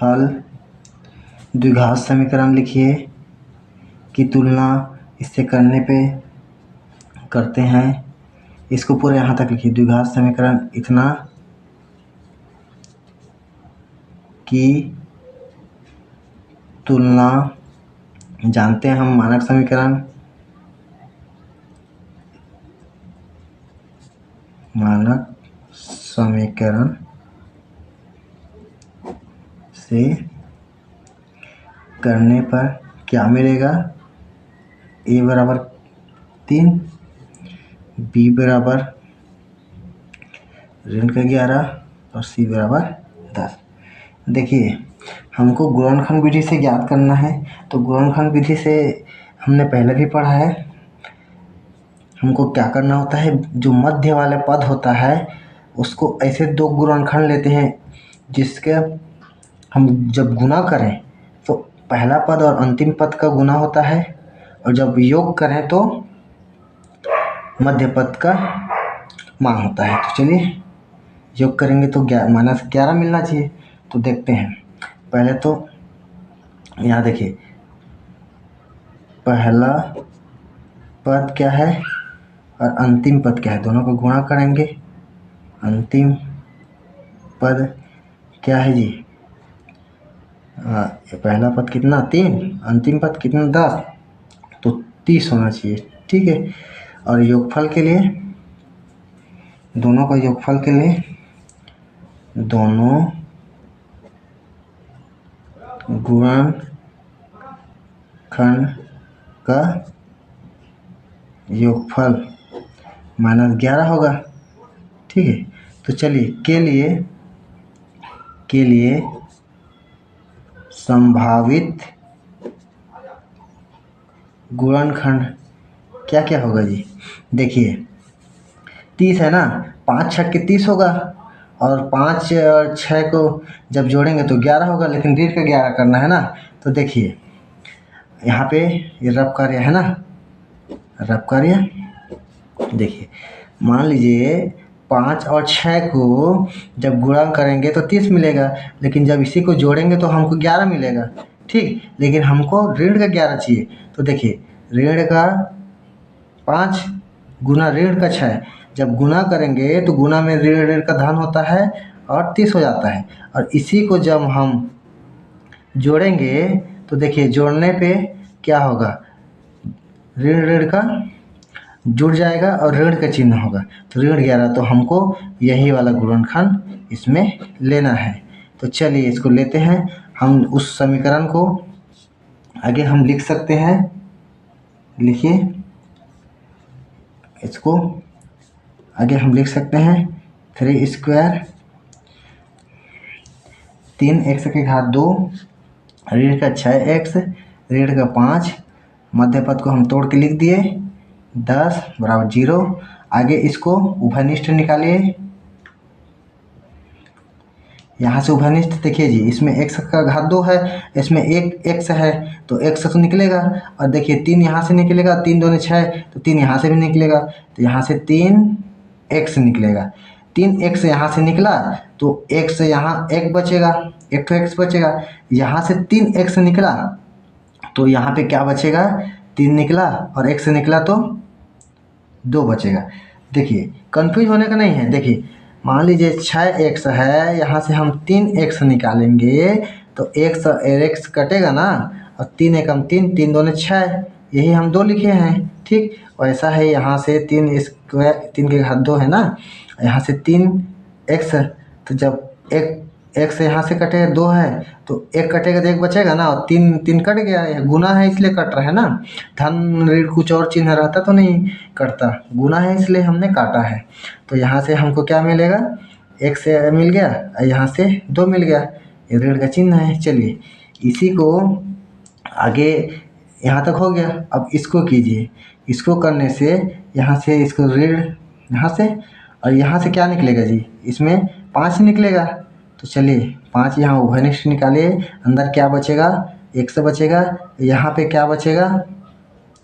हल द्विघात समीकरण लिखिए की तुलना इससे करने पे करते हैं। इसको पूरे यहाँ तक लिखिए। द्विघात समीकरण इतना की तुलना, जानते हैं हम मानक समीकरण से करने पर क्या मिलेगा। ए बराबर 3, बी बराबर ऋण का 11 और सी बराबर 10। देखिए हमको गुणनखंड विधि से ज्ञात करना है, तो गुणनखंड विधि से हमने पहले भी पढ़ा है। हमको क्या करना होता है, जो मध्य वाला पद होता है उसको ऐसे दो गुणनखंड लेते हैं जिसके हम जब गुना करें तो पहला पद और अंतिम पद का गुना होता है, और जब योग करें तो मध्य पद का मान होता है। तो चलिए योग करेंगे तो -11 मिलना चाहिए। तो देखते हैं। पहले तो यहाँ देखिए पहला पद क्या है और अंतिम पद क्या है, दोनों को गुणा करेंगे। अंतिम पद क्या है जी, पहला पद कितना 3, अंतिम पद कितना 10, तो 30 होना चाहिए। ठीक है। और योगफल के लिए, दोनों का योगफल के लिए दोनों गुणनखंड का योगफल -11 होगा। ठीक है। तो चलिए के लिए संभावित गुणनखंड क्या क्या होगा जी। देखिए 30 है ना, 5 छक्के 30 होगा, और 5 और 6 को जब जोड़ेंगे तो 11 होगा, लेकिन ऋण का 11 करना है ना। तो देखिए यहाँ पे ये रब कार्य है ना, रब कार्य। देखिए मान लीजिए 5 और 6 को जब गुणा करेंगे तो 30 मिलेगा, लेकिन जब इसी को जोड़ेंगे तो हमको 11 मिलेगा। ठीक, लेकिन हमको ऋण का 11 चाहिए। तो देखिए ऋण का 5 गुना ऋण का 6, जब गुना करेंगे तो गुना में ऋण का धन होता है और 30 हो जाता है, और इसी को जब हम जोड़ेंगे तो देखिए जोड़ने पे क्या होगा, ऋण का जुड़ जाएगा और ऋण का चिन्ह होगा, तो ऋण 11। तो हमको यही वाला गुणनखंड इसमें लेना है। तो चलिए इसको लेते हैं। हम उस समीकरण को आगे हम लिख सकते हैं। लिखिए इसको आगे हम लिख सकते हैं 3 स्क्वायर 3x के घात 2 ऋण का 6x ऋण का 5, मध्य पद को हम तोड़ के लिख दिए 10 बराबर 0। आगे इसको उभयनिष्ठ निकालिए। यहाँ से उभयनिष्ठ देखिए जी, इसमें x का घात 2 है, इसमें एक x है तो x तो निकलेगा, और देखिए 3 यहाँ से निकलेगा, 3 दूनी 6, तो 3 यहाँ से भी निकलेगा, तो यहाँ से 3x निकलेगा। 3x यहाँ से निकला तो x यहाँ 1 बचेगा, एक तो x बचेगा। यहाँ से 3x निकला तो यहाँ पे क्या बचेगा, 3 निकला और x निकला तो 2 बचेगा। देखिए कंफ्यूज होने का नहीं है। देखिए मान लीजिए 6x है, यहाँ से हम 3x निकालेंगे तो x और x कटेगा ना, और 3 एकम 3, 3 दूनी 6, यही हम 2 लिखे हैं। ठीक वैसा है यहाँ से 3 स्क्वायर 3 के घात 2 है ना, यहाँ से 3x, तो जब x यहाँ से कटेगा 2 है तो 1 कटेगा तो 1 बचेगा ना, और 3 कट गया, यह गुना है इसलिए कट रहा है ना। धन ऋण कुछ और चिन्ह रहता तो नहीं कटता, गुना है इसलिए हमने काटा है। तो यहाँ से हमको क्या मिलेगा, 1 से मिल गया और यहाँ से 2 मिल गया, ये ऋण का चिन्ह है। चलिए इसी को आगे यहाँ तक हो गया। अब इसको कीजिए, इसको करने से यहाँ से इसको ऋण यहाँ से, और यहाँ से क्या निकलेगा जी, इसमें 5 निकलेगा। तो चलिए 5 यहाँ उभयनिष्ठ निकालिए, अंदर क्या बचेगा, 1 बचेगा, यहाँ पे क्या बचेगा,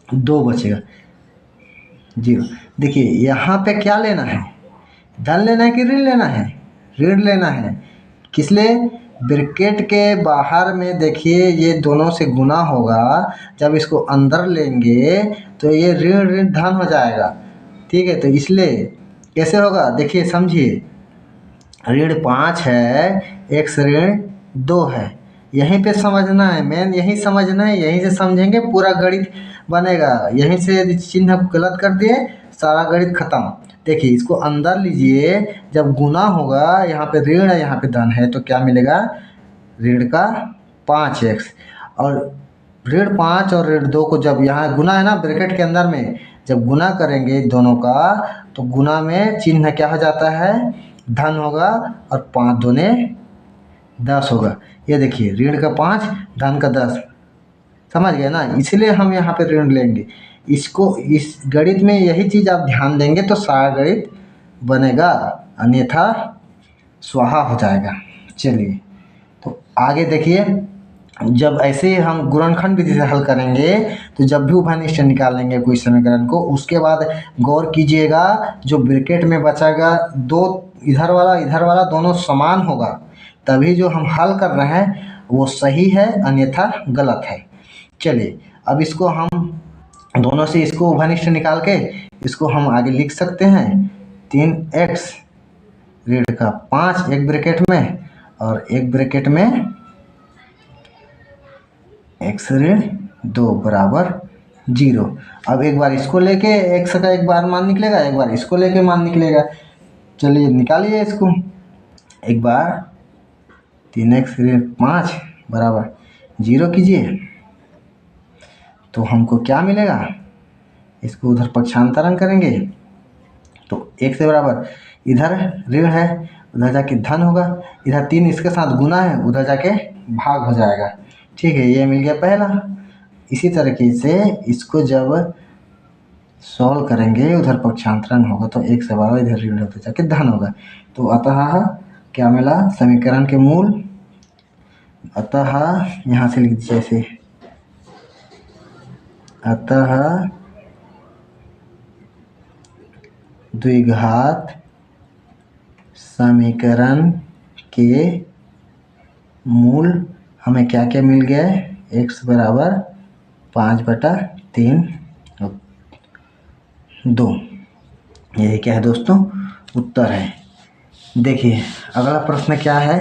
2 बचेगा 0। देखिए यहाँ पे क्या लेना है, धन लेना है कि ऋण लेना है, ऋण लेना है। किस लिए, ब्रैकेट के बाहर में देखिए ये दोनों से गुना होगा, जब इसको अंदर लेंगे तो ये ऋण ऋण धन हो जाएगा। ठीक है, तो इसलिए कैसे होगा देखिए समझिए, ऋण 5 है, x ऋण 2 है। यहीं पे समझना है, मेन यही समझना है, यहीं से समझेंगे पूरा गणित बनेगा। यहीं से यदि चिन्ह गलत कर दिए सारा गणित खत्म। देखिए इसको अंदर लीजिए, जब गुना होगा यहाँ पे ऋण है यहाँ पे धन है, तो क्या मिलेगा, ऋण का 5x। और ऋण 5 और ऋण 2 को जब यहाँ गुना है ना ब्रैकेट के अंदर में, जब गुना करेंगे दोनों का तो गुना में चिन्ह क्या हो जाता है, धन होगा, और 5 दूने 10 होगा। ये देखिए ऋण का 5 धन का 10, समझ गए ना, इसलिए हम यहाँ पे ऋण लेंगे। इसको इस गणित में यही चीज़ आप ध्यान देंगे तो सारा गणित बनेगा, अन्यथा स्वाहा हो जाएगा। चलिए तो आगे देखिए, जब ऐसे हम गुणनखंड विधि से हल करेंगे तो जब भी उभयनिष्ठ निकालेंगे कोई समीकरण को, उसके बाद गौर कीजिएगा जो ब्रैकेट में बचाएगा दो, इधर वाला दोनों समान होगा, तभी जो हम हल कर रहे हैं वो सही है, अन्यथा गलत है। चलिए अब इसको हम दोनों से इसको उभयनिष्ठ निकाल के इसको हम आगे लिख सकते हैं, 3x ऋण का 5 एक ब्रैकेट में और एक ब्रैकेट में x ऋण 2 बराबर 0। अब एक बार इसको लेके x का एक बार मान निकलेगा, एक बार इसको लेके मान निकलेगा। चलिए निकालिए इसको, एक बार 3x ऋण 5 बराबर 0 कीजिए तो हमको क्या मिलेगा, इसको उधर पक्षांतरण करेंगे तो 1 से बराबर इधर ऋण है, उधर जाके धन होगा, इधर 3 इसके साथ गुना है, उधर जाके भाग हो जाएगा। ठीक है, ये मिल गया पहला। इसी तरीके से इसको जब सॉल्व करेंगे उधर पक्षांतरण होगा तो 1 से बराबर इधर ऋण होते जाके धन होगा। तो अतः क्या मिला, समीकरण के मूल, अतः यहाँ से लिख दीजिए ऐसे, अतः द्विघात समीकरण के मूल हमें क्या क्या मिल गया है, x बराबर 5/3 2। यही क्या है दोस्तों, उत्तर है। देखिए अगला प्रश्न क्या है,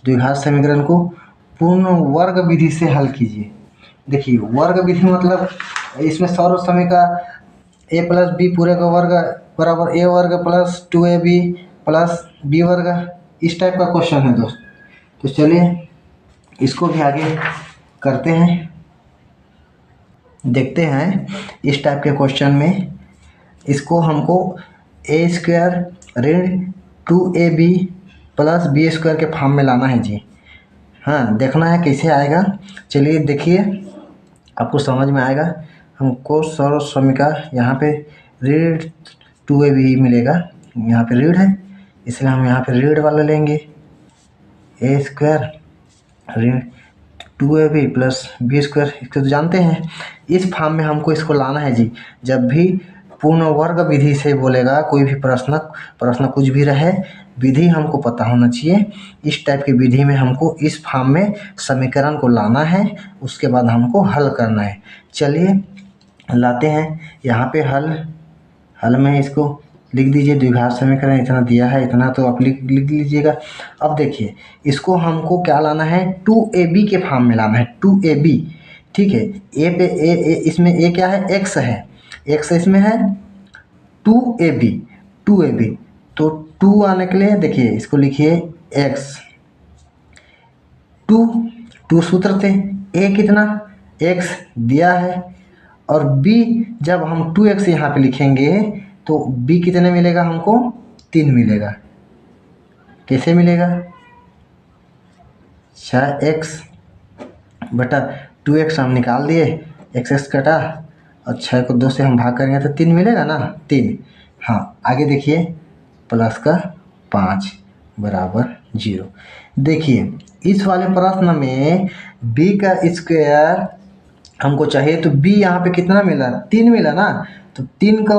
द्विघात समीकरण को पूर्ण वर्ग विधि से हल कीजिए। देखिए वर्ग विधि मतलब इसमें सर्व समय का a प्लस बी पूरे का वर्ग बराबर a वर्ग प्लस 2ab प्लस b वर्ग, इस टाइप का क्वेश्चन है दोस्त। तो चलिए इसको भी आगे करते हैं, देखते हैं इस टाइप के क्वेश्चन में। इसको हमको a² ऋण 2ab प्लस b² के फॉर्म में लाना है जी। हाँ देखना है कैसे आएगा। चलिए देखिए आपको समझ में आएगा। हमको सर्व समीका यहाँ पे ऋण 2ab मिलेगा, यहाँ पे ऋण है इसलिए हम यहाँ पे ऋण वाला लेंगे, a² ऋण 2ab प्लस b², इसको तो जानते हैं। इस फॉर्म में हमको इसको लाना है जी। जब भी पूर्ण वर्ग विधि से बोलेगा कोई भी प्रश्न कुछ भी रहे, विधि हमको पता होना चाहिए। इस टाइप की विधि में हमको इस फॉर्म में समीकरण को लाना है, उसके बाद हमको हल करना है। चलिए लाते हैं यहाँ पे हल में इसको लिख दीजिए, द्विघात समीकरण इतना दिया है, इतना तो आप लिख लीजिएगा। अब देखिए इसको हमको क्या लाना है, 2ab के फॉर्म में लाना है, 2ab। ठीक है, ए पे ए इसमें ए क्या है, x है, x इसमें है 2ab तो 2 आने के लिए देखिए इसको लिखिए x, 2 सूत्र थे, a कितना x दिया है, और b जब हम 2x यहाँ पे लिखेंगे तो b कितने मिलेगा हमको, 3 मिलेगा। कैसे मिलेगा, 6x बटा 2x हम निकाल दिए, x कटा और 6 को 2 से हम भाग करेंगे तो 3 मिलेगा ना, 3। हाँ आगे देखिए प्लस का 5 बराबर 0। देखिए इस वाले प्रश्न में b का स्क्वायर हमको चाहिए, तो b यहाँ पे कितना मिला, 3 मिला ना, तो 3 का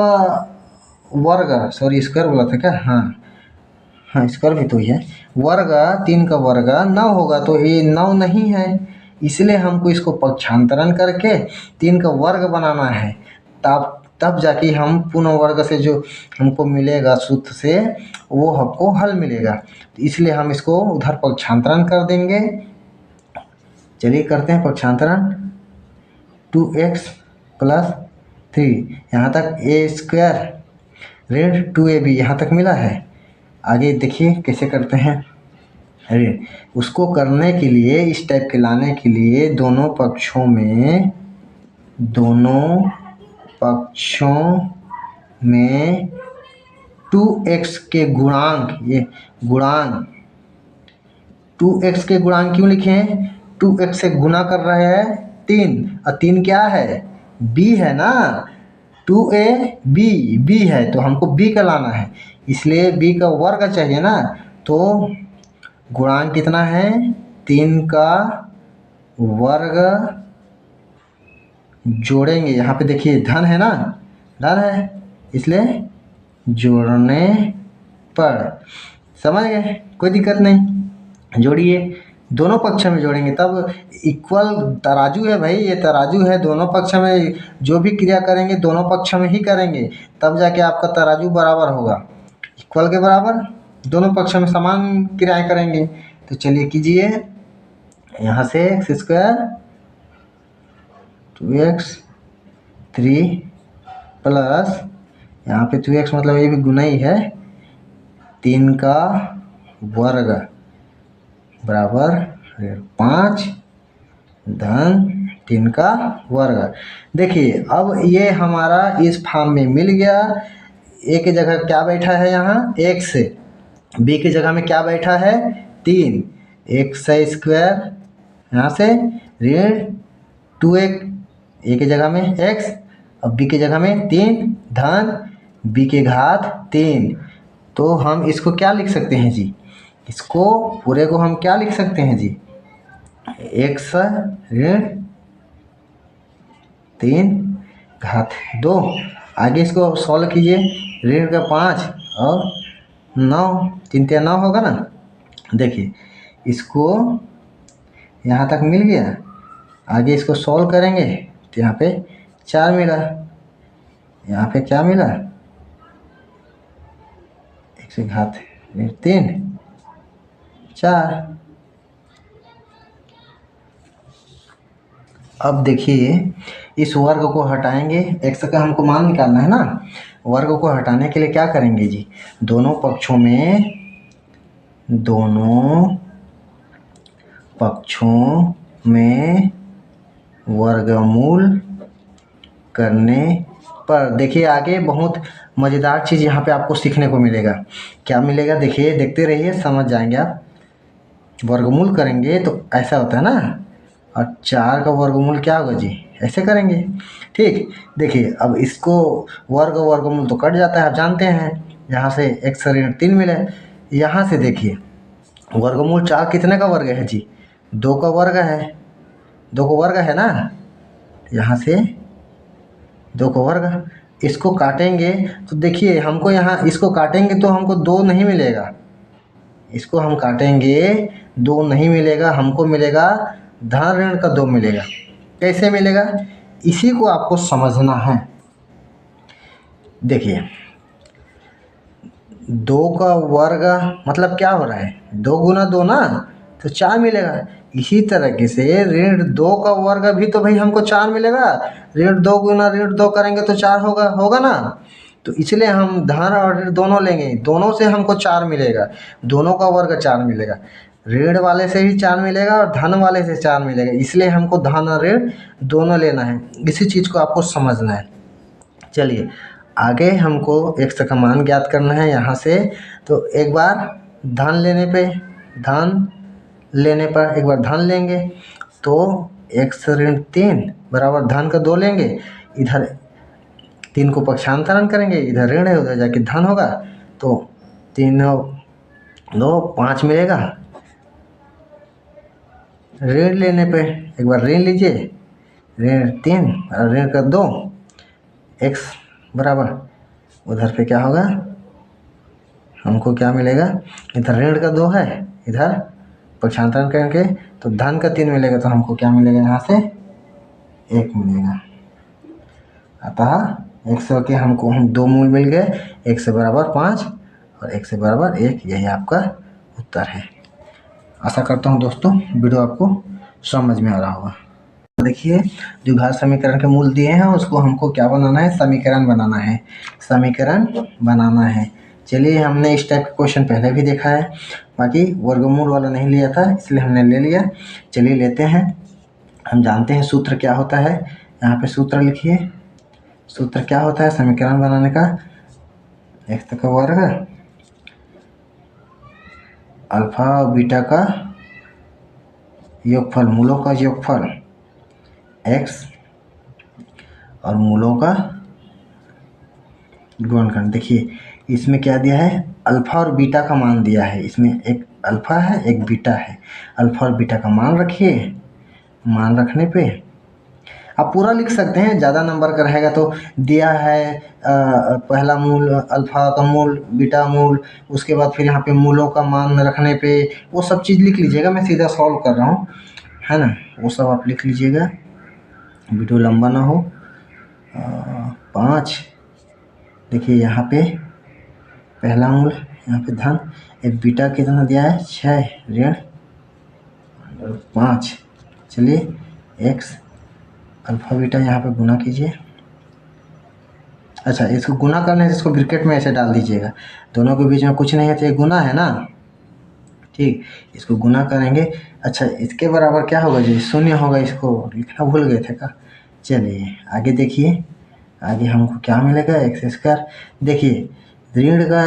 वर्ग, सॉरी स्क्वायर बोला था क्या, हाँ स्क्वायर भी तो ही है, वर्ग 3 का वर्ग 9 होगा, तो ये 9 नहीं है, इसलिए हमको इसको पक्षांतरण करके 3 का वर्ग बनाना है। तब तब जाके हम पूर्ण वर्ग से जो हमको मिलेगा सूत्र से वो हमको हल मिलेगा। तो इसलिए हम इसको उधर पक्षांतरण कर देंगे। चलिए करते हैं पक्षांतरण। 2x + 3 यहाँ तक a² ऋण 2ab यहाँ तक मिला है। आगे देखिए कैसे करते हैं। अरे उसको करने के लिए, इस टाइप के लाने के लिए दोनों पक्षों में 2x के गुणांक, ये गुणांक 2x के गुणांक क्यों लिखे हैं? 2x से गुना कर रहे हैं 3, और 3 क्या है? b है ना, 2ab है, तो हमको b का लाना है, इसलिए b का वर्ग चाहिए ना। तो गुणांक कितना है? 3 का वर्ग जोड़ेंगे, यहाँ पे देखिए धन है ना, धन है, इसलिए जोड़ने पर, समझ गए, कोई दिक्कत नहीं। जोड़िए, दोनों पक्ष में जोड़ेंगे तब इक्वल तराजू है भाई, ये तराजू है, दोनों पक्ष में जो भी क्रिया करेंगे दोनों पक्ष में ही करेंगे, तब जाके आपका तराजू बराबर होगा, इक्वल के बराबर, दोनों पक्ष में समान क्रियाएं करेंगे। तो चलिए कीजिए, यहाँ से x² 2x 3 प्लस यहाँ पे 2x मतलब ये भी गुना ही है, 3 का वर्ग बराबर 5 धन 3 का वर्ग। देखिए अब ये हमारा इस फॉर्म में मिल गया। a की जगह क्या बैठा है यहाँ? x, b की जगह में क्या बैठा है? 3, x² यहाँ से ऋण 2x, a की जगह में x और b की जगह में 3 धन b के घात 3। तो हम इसको क्या लिख सकते हैं जी? इसको पूरे को हम क्या लिख सकते हैं जी? x ऋण 3 घात 2। आगे इसको सॉल्व कीजिए, ऋण का 5 और 9, 3 × 9 होगा ना। देखिए इसको यहाँ तक मिल गया, आगे इसको सॉल्व करेंगे तो यहाँ पे 4 मिला, यहाँ पे क्या मिला? x की घात 3 4। अब देखिए इस वर्ग को हटाएंगे, x का हमको मान निकालना है ना, वर्ग को हटाने के लिए क्या करेंगे जी? दोनों पक्षों में वर्गमूल करने पर, देखिए आगे बहुत मज़ेदार चीज़ यहाँ पे आपको सीखने को मिलेगा। क्या मिलेगा? देखिए, देखते रहिए, समझ जाएंगे आप। वर्गमूल करेंगे तो ऐसा होता है ना, और 4 का वर्गमूल क्या होगा जी? ऐसे करेंगे, ठीक। देखिए अब इसको वर्गमूल तो कट जाता है, आप जानते हैं, यहाँ से x ऋण 3 मिले। यहाँ से देखिए वर्गमूल 4 कितने का वर्ग है जी? 2 का वर्ग है, 2 का वर्ग है ना, यहाँ से 2 का वर्ग, इसको काटेंगे तो देखिए हमको यहाँ इसको काटेंगे तो हमको 2 नहीं मिलेगा, इसको हम काटेंगे 2 नहीं मिलेगा, हमको मिलेगा धन ऋण का 2 मिलेगा। कैसे मिलेगा? इसी को आपको समझना है। देखिए 2 का वर्ग मतलब क्या हो रहा है? 2 × 2 ना, तो 4 मिलेगा। इसी तरीके से ऋण 2 का वर्ग भी तो भाई हमको 4 मिलेगा, ऋण 2 × ऋण 2 करेंगे तो 4 होगा ना। तो इसलिए हम धन और ऋण दोनों लेंगे, दोनों से हमको 4 मिलेगा, दोनों का वर्ग 4 मिलेगा, ऋण वाले से भी 4 मिलेगा और धन वाले से 4 मिलेगा, इसलिए हमको धन और ऋण दोनों लेना है। इसी चीज़ को आपको समझना है। चलिए आगे हमको x का मान ज्ञात करना है यहाँ से। तो एक बार धन लेने पर एक बार धन लेंगे तो x ऋण 3 बराबर धन का 2 लेंगे, इधर 3 को पक्षांतरण करेंगे, इधर ऋण है उधर जाके धन होगा, तो 3 2 5 मिलेगा। ऋण लेने पे एक बार ऋण लीजिए, ऋण 3 और ऋण का 2, x बराबर उधर पे क्या होगा हमको क्या मिलेगा, इधर ऋण का 2 है, इधर पक्षांतरण करके तो धन का 3 मिलेगा, तो हमको क्या मिलेगा यहाँ से 1 मिलेगा। अतः 100 के हमको 2 मूल मिल गए, 1 से बराबर 5 और 1 से बराबर 1, यही आपका उत्तर है। आशा करता हूँ दोस्तों वीडियो आपको समझ में आ रहा होगा। देखिए द्विघात समीकरण के मूल दिए हैं, उसको हमको क्या बनाना है, समीकरण बनाना है, समीकरण बनाना है। चलिए हमने इस टाइप का क्वेश्चन पहले भी देखा है, बाकी वर्गमूल वाला नहीं लिया था इसलिए हमने ले लिया। चलिए लेते हैं। हम जानते हैं सूत्र क्या होता है, यहाँ पे सूत्र लिखिए। सूत्र क्या होता है समीकरण बनाने का, x का वर्ग अल्फा और बीटा का योगफल, मूलों का योगफल x और मूलों का गुणनखंड। देखिए इसमें क्या दिया है, अल्फा और बीटा का मान दिया है, इसमें एक अल्फा है एक बीटा है। अल्फा और बीटा का मान रखिए, मान रखने पे आप पूरा लिख सकते हैं, ज़्यादा नंबर का रहेगा तो दिया है पहला मूल अल्फा का मूल, बीटा मूल, उसके बाद फिर यहाँ पे मूलों का मान रखने पे वो सब चीज़ लिख लीजिएगा। मैं सीधा सॉल्व कर रहा हूँ, है ना, वो सब आप लिख लीजिएगा, वीडियो लंबा ना हो। 5 देखिए यहाँ पे पहला मूल, यहाँ पे धन, एक बीटा कितना दिया है 6 ऋण 5। चलिए x अल्फा बीटा यहाँ पे गुना कीजिए। अच्छा इसको गुना करने से इसको ब्रैकेट में ऐसे डाल दीजिएगा, दोनों के बीच में कुछ नहीं है तो ये गुना है ना, ठीक, इसको गुना करेंगे। अच्छा इसके बराबर क्या होगा जी, 0 होगा, इसको लिखना भूल गए थे का। चलिए आगे देखिए, आगे हमको क्या मिलेगा x²। देखिए ऋण का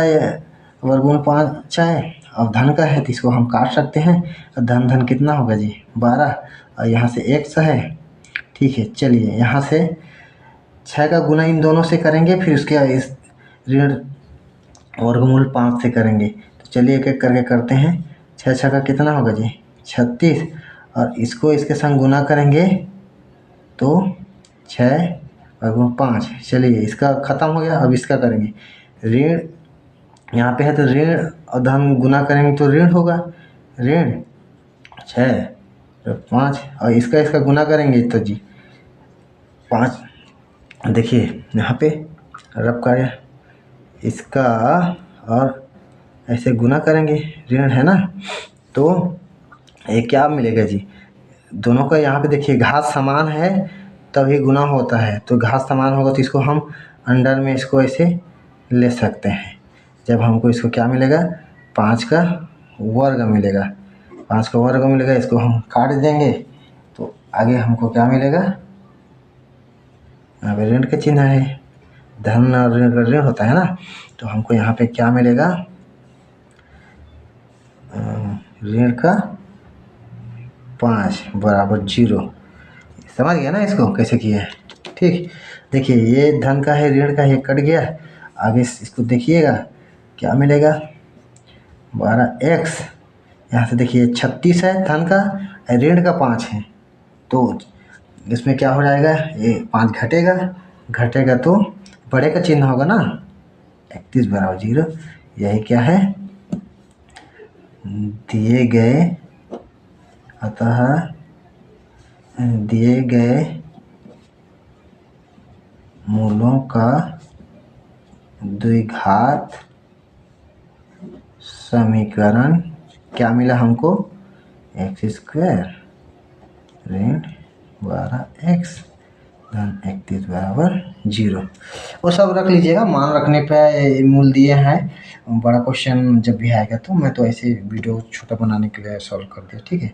वर्गमूल 5 है और धन का है तो इसको हम काट सकते हैं, और धन धन कितना होगा जी 12, और यहाँ से x है, ठीक है। चलिए यहाँ से 6 का गुना इन दोनों से करेंगे, फिर उसके इस ऋण वर्गमूल 5 से करेंगे। तो चलिए एक एक करके करते हैं। 6 6 का कितना होगा जी 36, और इसको इसके संग गुना करेंगे तो 6 वर्गमूल 5। चलिए इसका ख़त्म हो गया, अब इसका करेंगे। ऋण यहाँ पे है तो ऋण और धन गुना करेंगे तो ऋण होगा, ऋण 6 5, और इसका गुना करेंगे तो जी 5। देखिए यहाँ पे रब कार्य इसका और ऐसे गुना करेंगे, ऋण है ना, तो ये क्या मिलेगा जी, दोनों का यहाँ पे देखिए घात समान है तभी गुना होता है, तो घात समान होगा तो इसको हम अंडर में इसको ऐसे ले सकते हैं। जब हमको इसको क्या मिलेगा 5 का वर्ग मिलेगा, 5 का वर्ग मिलेगा, इसको हम काट देंगे तो आगे हमको क्या मिलेगा, यहाँ पे ऋण का चिन्ह है, धन और ऋण का ऋण होता है ना, तो हमको यहाँ पे क्या मिलेगा ऋण का 5 बराबर 0। समझ गया ना इसको कैसे किया है, ठीक। देखिए ये धन का है ऋण का है, कट गया, आगे इसको देखिएगा क्या मिलेगा 12x। यहाँ से देखिए 36 है धन का, ऋण का 5 है, तो इसमें क्या हो जाएगा, ये 5 घटेगा, घटेगा तो बड़े का चिन्ह होगा ना, 31 बराबर 0। यही क्या है दिए गए, अतः दिए गए मूलों का द्विघात समीकरण क्या मिला हमको, x² ऋण 12x धन 31 बराबर 0। वो सब रख लीजिएगा, मान रखने पे मूल दिए हैं। बड़ा क्वेश्चन जब भी आएगा तो मैं तो ऐसे वीडियो छोटा बनाने के लिए सॉल्व कर दिया, ठीक है।